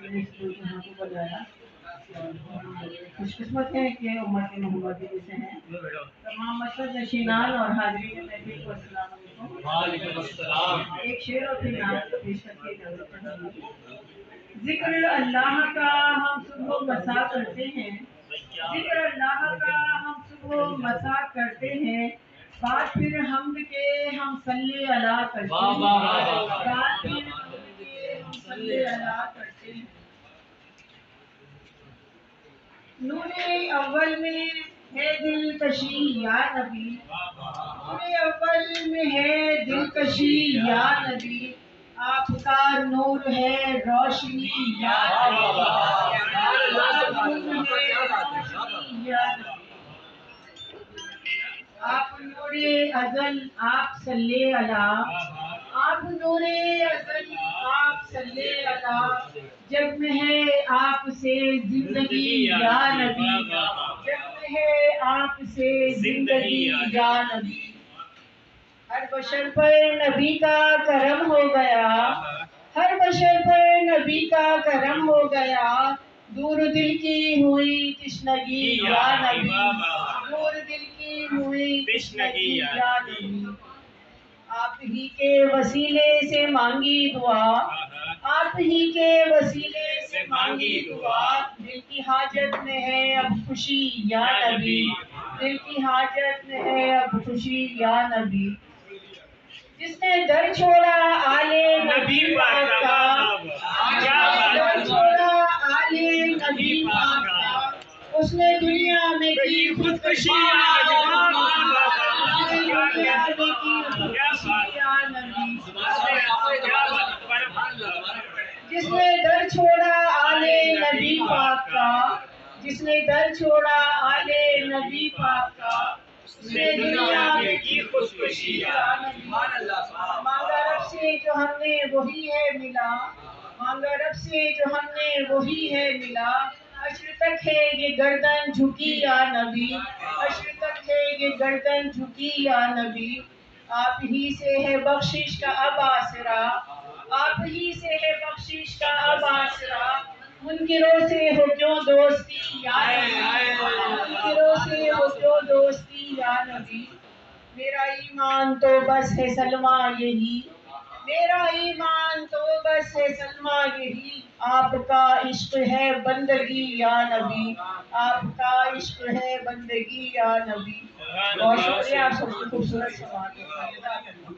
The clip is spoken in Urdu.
یہاں کو بلایا خوش قسمت ہے کہ امت محمدی سے ہیں تمام مسجد نشینان اور حاضرین محفل کو السلام علیکم۔ وعلیکم السلام۔ ایک شعر اور پھر نعت پیش کر کے اجازت چاہیے۔ ذکر اللہ کا ہم صبح و مسا کرتے ہیں، ذکر اللہ کا ہم صبح و مسا کرتے ہیں، بات پھر حمد کے ہم صلی اللہ کرتے ہیں، بات پھر حمد کے ہم صلی اللہ کرتے ہیں۔ نور اول میں ہے دلکشی یا نبی، نور اول میں ہے دلکشی یا نبی، آپ کا نور ہے روشنی یا نبی، آپ کا نور ہے روشنی یا نبی، آپ نور ازل آپ صلی اللہ، آپ نور ازل آپ صلی اللہ، جگ میں ہے آپ سے زندگی یا نبی، جگ میں ہے آپ سے زندگی یا نبی، ہر بشر پر نبی کا کرم ہو گیا، ہر بشر پر نبی کا کرم ہو گیا، دور دل کی ہوئی تشنگی یا نبی، دور دل کی ہوئی تشنگی یا نبی، آپ ہی کے وسیلے سے مانگی دعا، آپ ہی کے وسیلے سے مانگی دعا، دل کی حاجت میں ہے اب خوشی یا نبی، دل کی حاجت میں ہے اب خوشی یا نبی، جس نے در چھوڑا آل نبی پاک کا، جس نے در چھوڑا آل نبی پاک کا، اس نے دنیا میں کی خودکشی یا نبی، جس نے در چھوڑا آل نبی پاک کا، جس نے در چھوڑا آل نبی پاک کا، اس نے دنیا میں کی خودکشی یا نبی، مانگا رب سے جو ہم نے وہی ہے ملا، مانگا رب سے جو ہم نے وہی ہے ملا، حشر تک ہے یہ گردن جھکی یا نبی، حشر تک ہے یہ گردن جھکی یا نبی، آپ ہی سے ہے بخشش کا اب آسرا، آپ ہی سے ہے بخشش کا اب آسرا، منکروں سے ہو کیوں دوستی یا نبی، منکروں سے ہو کیوں دوستی یا نبی، میرا ایمان تو بس ہے سلمہ یہی، میرا ایمان تو بس ہے سلمہ یہی، آپ کا عشق ہے بندگی یا نبی، آپ کا عشق ہے بندگی یا نبی۔ بہت شکریہ آپ سب کی خوبصورت سماعت کا۔